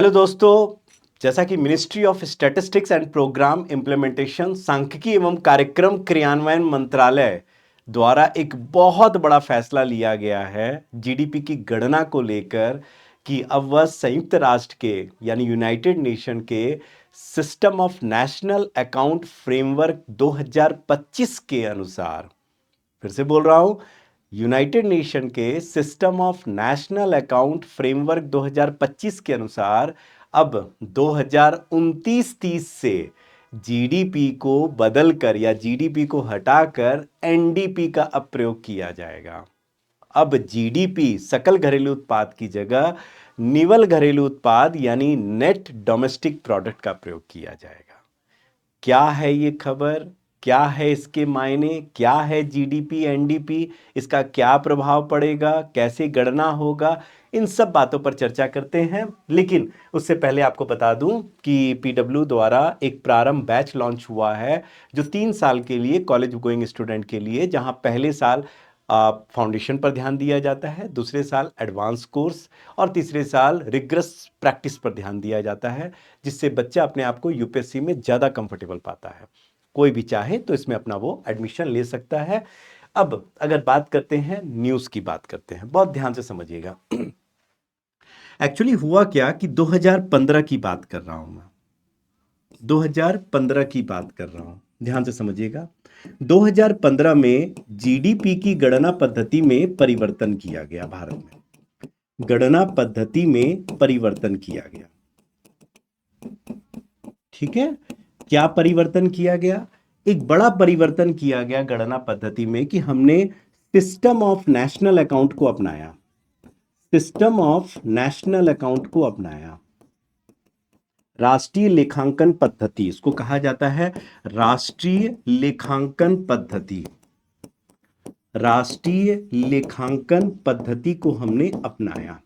Hello दोस्तों, जैसा कि ministry of statistics and programme implementation सांख्यिकी एवं कार्यक्रम क्रियान्वयन मंत्रालय द्वारा एक बहुत बड़ा फैसला लिया गया है जीडीपी की गणना को लेकर कि अब वह संयुक्त राष्ट्र के यानी यूनाइटेड नेशन के system of national account framework 2025 के अनुसार, फिर से बोल रहा हूं, यूनाइटेड नेशन के system of national account framework 2025 के अनुसार अब 2029-30 से जीडीपी को बदलकर या जीडीपी को हटाकर एनडीपी का अब प्रयोग किया जाएगा। अब जीडीपी सकल घरेलू उत्पाद की जगह निवल घरेलू उत्पाद यानी नेट डोमेस्टिक प्रोडक्ट का प्रयोग किया जाएगा। क्या है ये खबर, क्या है इसके मायने, क्या है जीडीपी एनडीपी, इसका क्या प्रभाव पड़ेगा, कैसे गणना होगा, इन सब बातों पर चर्चा करते हैं। लेकिन उससे पहले आपको बता दूं कि पीडब्ल्यू द्वारा एक प्रारंभ बैच लॉन्च हुआ है जो 3 साल के लिए कॉलेज गोइंग स्टूडेंट के लिए, जहां पहले साल फाउंडेशन पर ध्यान दिया जाता है, दूसरे साल एडवांस कोर्स और तीसरे साल रिग्रस प्रैक्टिस पर ध्यान दिया जाता है, जिससे बच्चा अपने आप को यूपीएससी में ज़्यादा कंफर्टेबल पाता है। कोई भी चाहे तो इसमें अपना वो एडमिशन ले सकता है। अब अगर बात करते हैं, न्यूज़ की बात करते हैं, बहुत ध्यान से समझिएगा। एक्चुअली हुआ क्या कि 2015 की बात कर रहा हूं मैं, 2015 की बात कर रहा हूं, ध्यान से समझिएगा। 2015 में जीडीपी की गणना पद्धति में परिवर्तन किया गया। भारत में गणना पद्धति में परिवर्तन किया गया। ठीक है, क्या परिवर्तन किया गया? एक बड़ा परिवर्तन किया गया गणना पद्धति में कि हमने सिस्टम ऑफ नेशनल अकाउंट को अपनाया। सिस्टम ऑफ नेशनल अकाउंट को अपनाया। राष्ट्रीय लेखांकन पद्धति, इसको कहा जाता है राष्ट्रीय लेखांकन पद्धति। राष्ट्रीय लेखांकन पद्धति को हमने अपनाया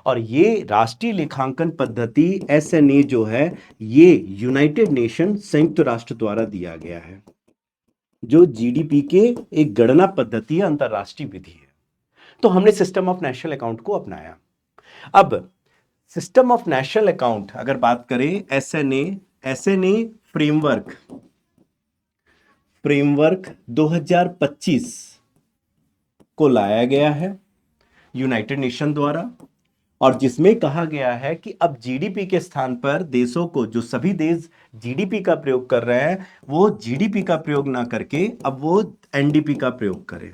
और ये राष्ट्रीय लेखांकन पद्धति एसएनए जो है, ये यूनाइटेड नेशन संयुक्त राष्ट्र द्वारा दिया गया है, जो जीडीपी के एक गणना पद्धति है, अंतरराष्ट्रीय विधि है। तो हमने सिस्टम ऑफ नेशनल अकाउंट को अपनाया। अब सिस्टम ऑफ नेशनल अकाउंट अगर बात करें, एसएनए फ्रेमवर्क 2025 को लाया गया है यूनाइटेड नेशन द्वारा, और जिसमें कहा गया है कि अब जीडीपी के स्थान पर देशों को, जो सभी देश जीडीपी का प्रयोग कर रहे हैं, वो जीडीपी का प्रयोग ना करके अब वो एनडीपी का प्रयोग करें।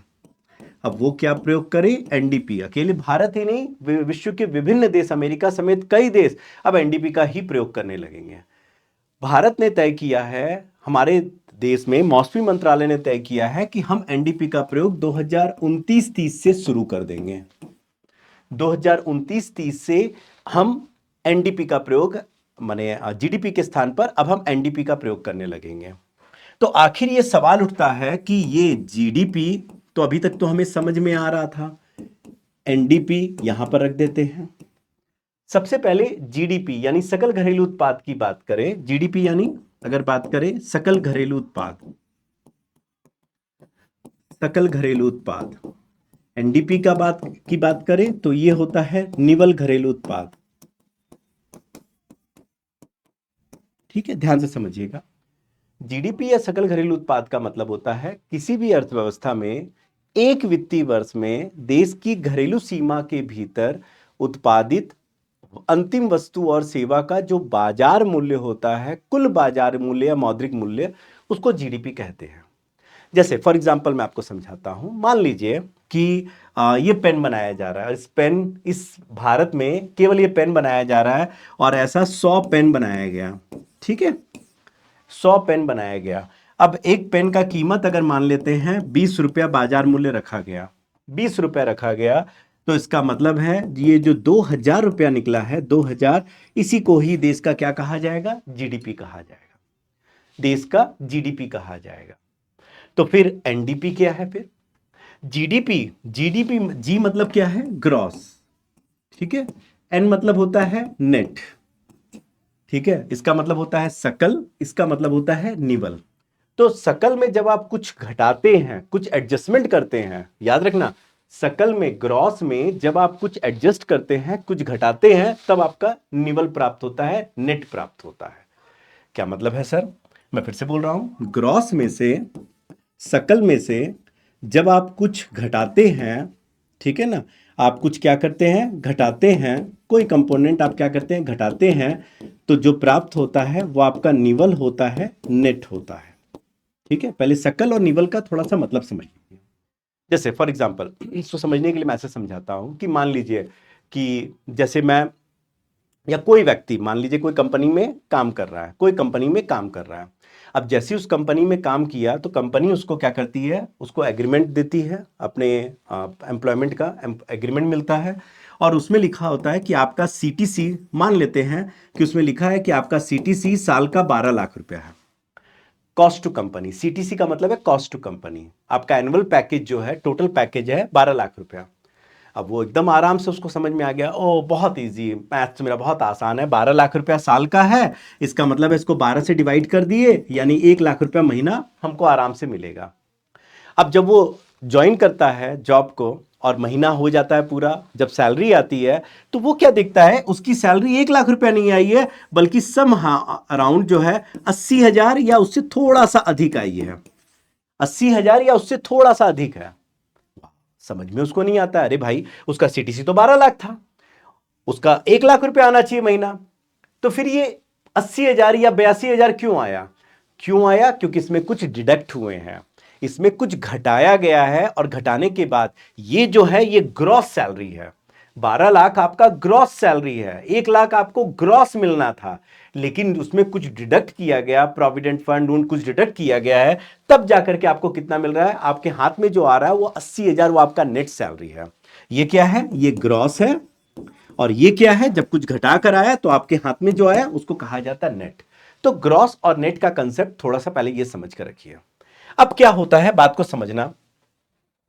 अब वो क्या प्रयोग करें? एनडीपी। अकेले भारत ही नहीं, विश्व के विभिन्न देश, अमेरिका समेत कई देश अब एनडीपी का ही प्रयोग करने लगेंगे। भारत ने तय किया है, हमारे देश में मौसमी मंत्रालय ने तय किया है कि हम एनडीपी का प्रयोग 2029-30 से शुरू कर देंगे। 2029-30 से हम एनडीपी का प्रयोग, माने जीडीपी के स्थान पर अब हम एनडीपी का प्रयोग करने लगेंगे। तो आखिर ये सवाल उठता है कि ये जीडीपी तो अभी तक तो हमें समझ में आ रहा था, एनडीपी यहां पर रख देते हैं। सबसे पहले जीडीपी यानी सकल घरेलू उत्पाद की बात करें। जीडीपी यानी अगर बात करें सकल घरेलू उत्पाद, सकल घरेलू उत्पाद। एनडीपी की बात करें तो ये होता है निवल घरेलू उत्पाद। ठीक है, ध्यान से समझिएगा। जीडीपी या सकल घरेलू उत्पाद का मतलब होता है किसी भी अर्थव्यवस्था में एक वित्तीय वर्ष में देश की घरेलू सीमा के भीतर उत्पादित अंतिम वस्तु और सेवा का जो बाजार मूल्य होता है, कुल बाजार मूल्य या मौद्रिक मूल्य, उसको जीडीपी कहते हैं। जैसे फॉर एग्जांपल मैं आपको समझाता हूं। मान लीजिए कि ये पेन बनाया जा रहा है। इस भारत में केवल ये पेन बनाया जा रहा है और ऐसा 100 पेन बनाया गया। ठीक है, 100 पेन बनाया गया। अब एक पेन का कीमत अगर मान लेते हैं 20 रुपया बाजार मूल्य रखा गया, 20 रुपया रखा गया, तो इसका मतलब है ये जो 2000 रुपया निकला है, 2000, इसी को ही देश का क्या कहा जाएगा? जीडीपी कहा जाएगा। देश का जीडीपी कहा जाएगा। तो फिर एनडीपी क्या है? फिर जीडीपी, जी मतलब क्या है? ग्रॉस। ठीक है, एन मतलब होता है नेट। ठीक है, इसका मतलब होता है सकल, इसका मतलब होता है निवल। तो सकल में जब आप कुछ घटाते हैं, कुछ एडजस्टमेंट करते हैं, याद रखना, सकल में, ग्रॉस में जब आप कुछ एडजस्ट करते हैं, कुछ घटाते हैं, तब आपका निवल प्राप्त होता है, नेट प्राप्त होता है। क्या मतलब है सर? मैं फिर से बोल रहा हूं, ग्रॉस में से, सकल में से जब आप कुछ घटाते हैं, ठीक है ना, आप कुछ क्या करते हैं, घटाते हैं, कोई कंपोनेंट आप क्या करते हैं, घटाते हैं, तो जो प्राप्त होता है वो आपका निवल होता है, नेट होता है। ठीक है, पहले सकल और निवल का थोड़ा सा मतलब समझ लीजिए। जैसे फॉर एग्जांपल, इसको समझने के लिए मैं ऐसे समझाता हूं कि मान लीजिए कि जैसे मैं या कोई व्यक्ति, मान लीजिए कोई कंपनी में काम कर रहा है, कोई कंपनी में काम कर रहा है। अब जैसे उस कंपनी में काम किया तो कंपनी उसको क्या करती है, उसको एग्रीमेंट देती है, अपने एम्प्लॉयमेंट का एग्रीमेंट मिलता है, और उसमें लिखा होता है कि आपका सीटीसी, मान लेते हैं कि उसमें लिखा है कि आपका सीटीसी साल का 12 लाख रुपया है। कॉस्ट टू कंपनी, सीटीसी का मतलब है कॉस्ट टू कंपनी। आपका एनुअल पैकेज जो है, टोटल पैकेज है 12 लाख रुपया। अब वो एकदम आराम से उसको समझ में आ गया, ओ बहुत इजी, मैथ्स मेरा बहुत आसान है, 12 लाख रुपया साल का है, इसका मतलब है इसको 12 से डिवाइड कर दिए, यानी 1 लाख रुपया महीना हमको आराम से मिलेगा। अब जब वो ज्वाइन करता है जॉब को और महीना हो जाता है पूरा, जब सैलरी आती है तो वो क्या दिखता है, उसकी सैलरी 1 लाख रुपया नहीं आई है, बल्कि सम अराउंड जो है 80,000 या उससे थोड़ा सा अधिक आई है। 80,000 या उससे थोड़ा सा अधिक है। समझ में उसको नहीं आता, अरे भाई उसका सीटीसी तो 12 लाख था, उसका 1 लाख रुपया आना चाहिए महीना, तो फिर ये 80,000 या 82,000 क्यों आया? क्यों आया? क्योंकि इसमें कुछ डिडक्ट हुए हैं, इसमें कुछ घटाया गया है, और घटाने के बाद ये जो है ये ग्रॉस सैलरी है। 12 लाख आपका ग्रॉस सैलरी है, 1 लाख आपको ग्रॉस मिलना था, लेकिन उसमें कुछ डिडक्ट किया गया, प्रोविडेंट फंड उन कुछ डिडक्ट किया गया है, तब जाकर के आपको कितना मिल रहा है, आपके हाथ में जो आ रहा है वो 80,000, वो आपका नेट सैलरी है। ये क्या है? ये ग्रॉस है। और ये क्या है? जब कुछ घटा कर आया तो आपके हाथ में जो आया उसको कहा जाता है नेट। तो ग्रॉस और नेट का कंसेप्ट थोड़ा सा पहले ये समझ कर रखिए। अब क्या होता है, बात को समझना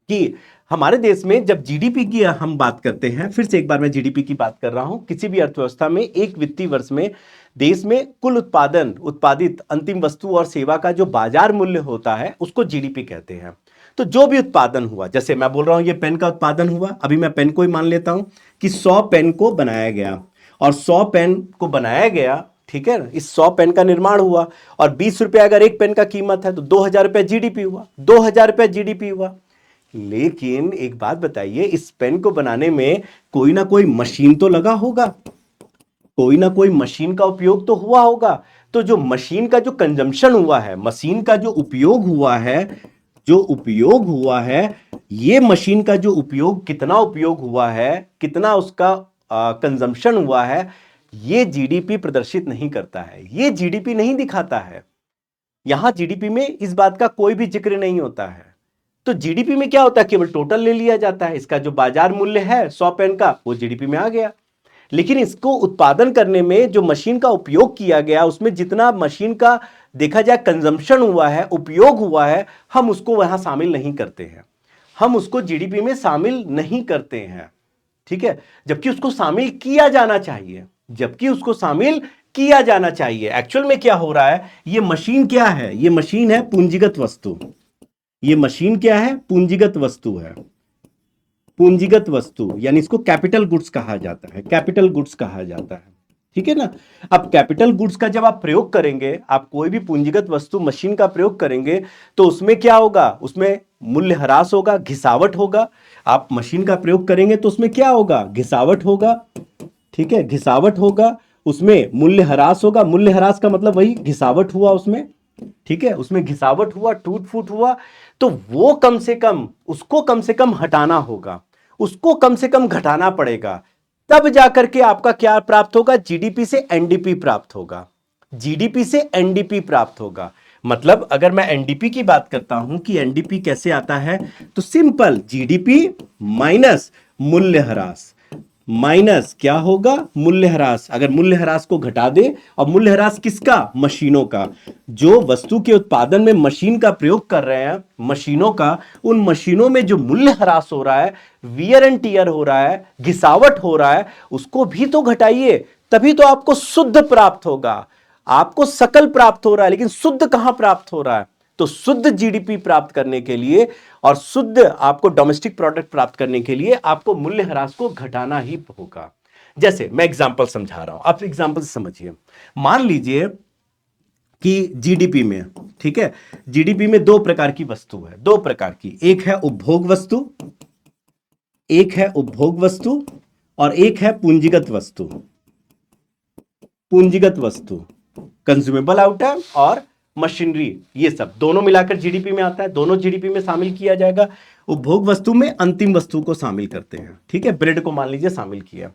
कि हमारे देश में जब जीडीपी की हम बात करते हैं, फिर से एक बार मैं जीडीपी की बात कर रहा हूं, किसी भी अर्थव्यवस्था में एक वित्तीय वर्ष में देश में कुल उत्पादित अंतिम वस्तु और सेवा का जो बाजार मूल्य होता है उसको जीडीपी कहते हैं। तो जो भी उत्पादन हुआ, जैसे मैं बोल रहा हूं ये पेन का उत्पादन हुआ, अभी मैं पेन को ही मान लेता हूं कि 100 पेन को बनाया गया, और 100 पेन को बनाया गया, ठीक है, इस 100 पेन का निर्माण हुआ, और 20 रुपए अगर एक पेन का कीमत है तो 2,000 रुपया जीडीपी हुआ, 2,000 रुपया जीडीपी हुआ। लेकिन एक बात बताइए, इस पेन को बनाने में कोई ना कोई मशीन तो लगा होगा, कोई ना कोई मशीन का उपयोग तो हुआ होगा। तो जो मशीन का जो कंजम्पशन हुआ है, मशीन का जो उपयोग हुआ है, ये मशीन का जो उपयोग, कितना उपयोग हुआ है, कितना उसका कंजम्पशन हुआ है, ये जीडीपी प्रदर्शित नहीं करता है, ये जीडीपी नहीं दिखाता है। यहां जीडीपी में इस बात का कोई भी जिक्र नहीं होता है। तो जीडीपी में क्या होता है, केवल टोटल ले लिया जाता है, इसका जो बाजार मूल्य है 100 पेन का वो जीडीपी में आ गया। लेकिन इसको उत्पादन करने में जो मशीन का उपयोग किया गया, उसमें जितना मशीन का देखा जाए कंजम्पशन हुआ है, उपयोग हुआ है, हम उसको वहां शामिल नहीं करते हैं, हम उसको जीडीपी में शामिल नहीं करते हैं। ठीक है, जबकि उसको शामिल किया जाना चाहिए, जबकि उसको शामिल किया जाना चाहिए। एक्चुअल में क्या हो रहा है, ये मशीन क्या है, ये मशीन है पूंजीगत वस्तु। ये मशीन क्या है? पूंजीगत वस्तु है। पूंजीगत वस्तु यानी इसको कैपिटल गुड्स कहा जाता है, कैपिटल गुड्स कहा जाता है। ठीक है ना। अब कैपिटल गुड्स का जब आप प्रयोग करेंगे, आप कोई भी पूंजीगत वस्तु मशीन का प्रयोग करेंगे, तो उसमें क्या होगा, उसमें मूल्य ह्रास होगा, घिसावट होगा। आप मशीन का प्रयोग करेंगे तो उसमें क्या होगा, घिसावट होगा। ठीक है, घिसावट होगा, उसमें मूल्य ह्रास होगा। मूल्य ह्रास का मतलब वही घिसावट हुआ उसमें। ठीक है, उसमें घिसावट हुआ, टूट फूट हुआ, तो वो कम से कम, उसको कम से कम हटाना होगा, उसको कम से कम घटाना पड़ेगा, तब जाकर के आपका क्या प्राप्त होगा, जीडीपी से एनडीपी प्राप्त होगा, जीडीपी से एनडीपी प्राप्त होगा। मतलब अगर मैं एनडीपी की बात करता हूं कि एनडीपी कैसे आता है, तो सिंपल जीडीपी माइनस मूल्यह्रास, माइनस क्या होगा, मूल्यह्रास। अगर मूल्यह्रास को घटा दे, और मूल्यह्रास किसका, मशीनों का, जो वस्तु के उत्पादन में मशीन का प्रयोग कर रहे हैं, मशीनों का, उन मशीनों में जो मूल्यह्रास हो रहा है, वियर एंड टियर हो रहा है, घिसावट हो रहा है, उसको भी तो घटाइए, तभी तो आपको शुद्ध प्राप्त होगा। आपको सकल प्राप्त हो रहा है, लेकिन शुद्ध कहां प्राप्त हो रहा है, तो शुद्ध जीडीपी प्राप्त करने के लिए और शुद्ध आपको डोमेस्टिक प्रोडक्ट प्राप्त करने के लिए आपको मूल्यह्रास को घटाना ही होगा। जैसे मैं एग्जांपल समझा रहा हूं, आप एग्जांपल से समझिए। मान लीजिए कि जीडीपी में, ठीक है, जीडीपी में दो प्रकार की वस्तु है, दो प्रकार की, एक है उपभोग वस्तु, एक है उपभोग वस्तु और एक है पूंजीगत वस्तु। पूंजीगत वस्तु कंज्यूमेबल आइटम और मशीनरी, ये सब दोनों मिलाकर जीडीपी में आता है, दोनों जीडीपी में शामिल किया जाएगा। उपभोग वस्तु में अंतिम वस्तु को शामिल करते हैं, ठीक है, ब्रेड को मान लीजिए शामिल किया।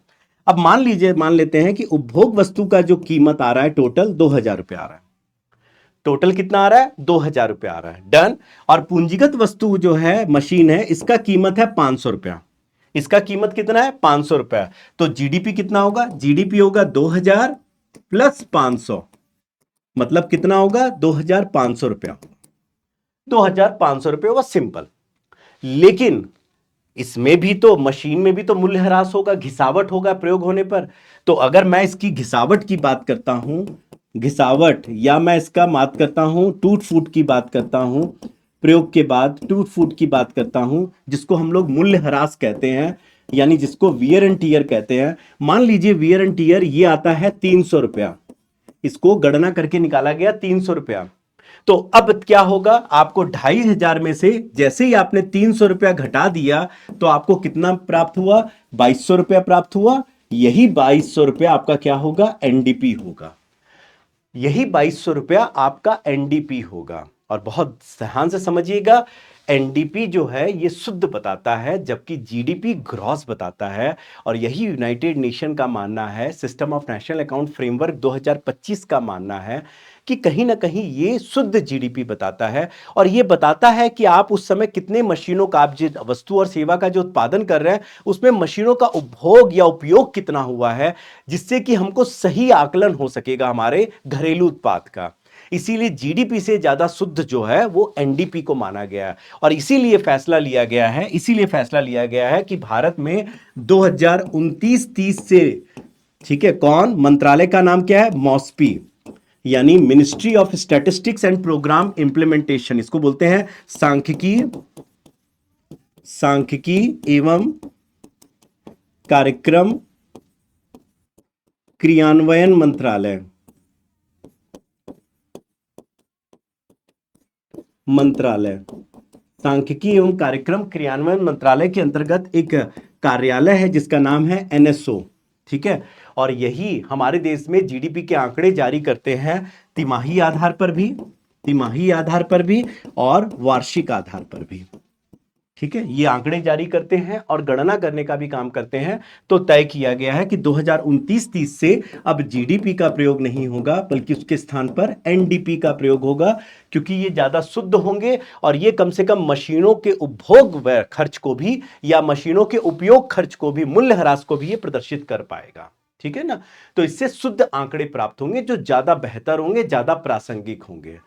अब मान लेते हैं कि उपभोग वस्तु का जो कीमत आ रहा है टोटल 2000 रुपये आ रहा है। टोटल कितना आ रहा है? 2000 रुपये आ रहा है, डन। और पूंजीगत वस्तु जो है मशीन है, इसका कीमत है 500 रुपया। इसका कीमत कितना है? 500 रुपया। तो जीडीपी कितना होगा? जीडीपी होगा 2000 प्लस 500, मतलब कितना होगा? 2500 रुपया। 2500 रुपये होगा, सिंपल। लेकिन इसमें भी तो, मशीन में भी तो मूल्यह्रास होगा, घिसावट होगा प्रयोग होने पर। तो अगर मैं इसकी घिसावट की बात करता हूं, घिसावट, या मैं इसका बात करता हूं टूट फूट की बात करता हूं, प्रयोग के बाद टूट फूट की बात करता हूं, जिसको हम लोग मूल्यह्रास कहते हैं, यानी जिसको वियर एंड टीयर कहते हैं। मान लीजिए वियर एंड टीयर ये आता है 300 रुपया, इसको गणना करके निकाला गया 300 रुपया। तो अब क्या होगा? आपको 2500 में से जैसे ही आपने 300 रुपया घटा दिया तो आपको कितना प्राप्त हुआ? 2200 रुपया प्राप्त हुआ। यही 2200 रुपया आपका क्या होगा? एनडीपी होगा। यही 2200 रुपया आपका एनडीपी होगा। और बहुत ध्यान से समझिएगा, एनडीपी जो है ये शुद्ध बताता है, जबकि जीडीपी ग्रॉस बताता है। और यही यूनाइटेड नेशन का मानना है, system of national account framework 2025 का मानना है कि कहीं ना कहीं ये शुद्ध जीडीपी बताता है। और ये बताता है कि आप उस समय कितने मशीनों का, आप जिस वस्तु और सेवा का जो उत्पादन कर रहे हैं उसमें मशीनों का उपभोग या उपयोग कितना हुआ है, जिससे कि हमको सही आकलन हो सकेगा हमारे घरेलू उत्पाद का। इसीलिए जीडीपी से ज्यादा शुद्ध जो है वो एनडीपी को माना गया है। और इसीलिए फैसला लिया गया है कि भारत में 2029-30 से, ठीक है, कौन, मंत्रालय का नाम क्या है? मॉस्पी, यानी ministry of statistics and programme implementation, इसको बोलते हैं सांख्यिकी एवं कार्यक्रम क्रियान्वयन मंत्रालय, सांख्यिकी एवं कार्यक्रम क्रियान्वयन मंत्रालय के अंतर्गत एक कार्यालय है जिसका नाम है एनएसओ, ठीक है। और यही हमारे देश में जीडीपी के आंकड़े जारी करते हैं तिमाही आधार पर भी और वार्षिक आधार पर भी, ठीक है। ये आंकड़े जारी करते हैं और गणना करने का भी काम करते हैं। तो तय किया गया है कि 2029-30 से अब जीडीपी का प्रयोग नहीं होगा, बल्कि उसके स्थान पर एनडीपी का प्रयोग होगा, क्योंकि ये ज्यादा शुद्ध होंगे और ये कम से कम मशीनों के उपभोग खर्च को भी या मशीनों के उपयोग खर्च को भी, मूल्यह्रास को भी ये प्रदर्शित कर पाएगा, ठीक है ना। तो इससे शुद्ध आंकड़े प्राप्त होंगे जो ज्यादा बेहतर होंगे, ज्यादा प्रासंगिक होंगे।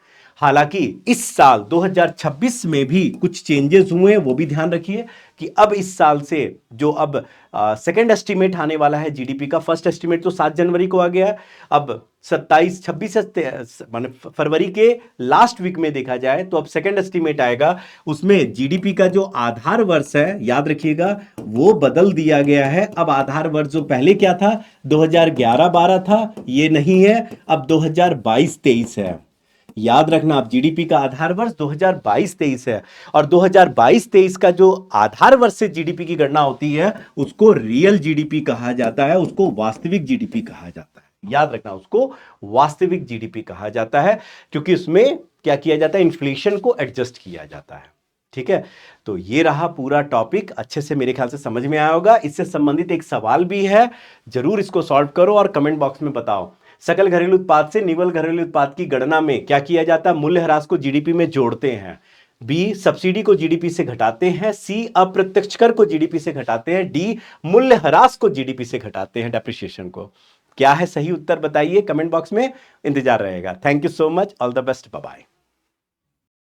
हालांकि इस साल 2026 में भी कुछ चेंजेस हुए हैं, वो भी ध्यान रखिए कि अब इस साल से जो अब सेकंड एस्टीमेट आने वाला है जीडीपी का, फर्स्ट एस्टीमेट तो 7 जनवरी को आ गया है, अब 26 माने फरवरी के लास्ट वीक में देखा जाए तो अब सेकंड एस्टीमेट आएगा। उसमें जीडीपी का जो आधार वर्ष है, याद रखिएगा, वो बदल दिया गया है। अब आधार वर्ष जो पहले क्या था, 2011-12 था, ये नहीं है, अब 2022-23 है। याद रखना, आप जीडीपी का आधार वर्ष 2022-23 है और 2022-23 का जो आधार वर्ष से जीडीपी की गणना होती है उसको रियल जीडीपी कहा जाता है, उसको वास्तविक जीडीपी कहा जाता है। याद रखना, उसको वास्तविक जीडीपी कहा जाता है, क्योंकि उसमें क्या किया जाता है, इन्फ्लेशन को एडजस्ट किया जाता है, ठीक है। तो ये रहा पूरा टॉपिक, अच्छे से मेरे ख्याल से समझ में आया होगा। इससे संबंधित एक सवाल भी है, जरूर इसको सॉल्व करो और कमेंट बॉक्स में बताओ। सकल घरेलू उत्पाद से निव्वल घरेलू उत्पाद की गणना में क्या किया जाता है? मूल्यह्रास को जीडीपी में जोड़ते हैं। बी, सब्सिडी को जीडीपी से घटाते हैं। सी, अप्रत्यक्ष कर को जीडीपी से घटाते हैं। डी, मूल्यह्रास को जीडीपी से घटाते हैं, डेप्रिसिएशन को। क्या है सही उत्तर बताइए, कमेंट बॉक्स में इंतजार रहेगा। Thank you so much, all the best, bye bye.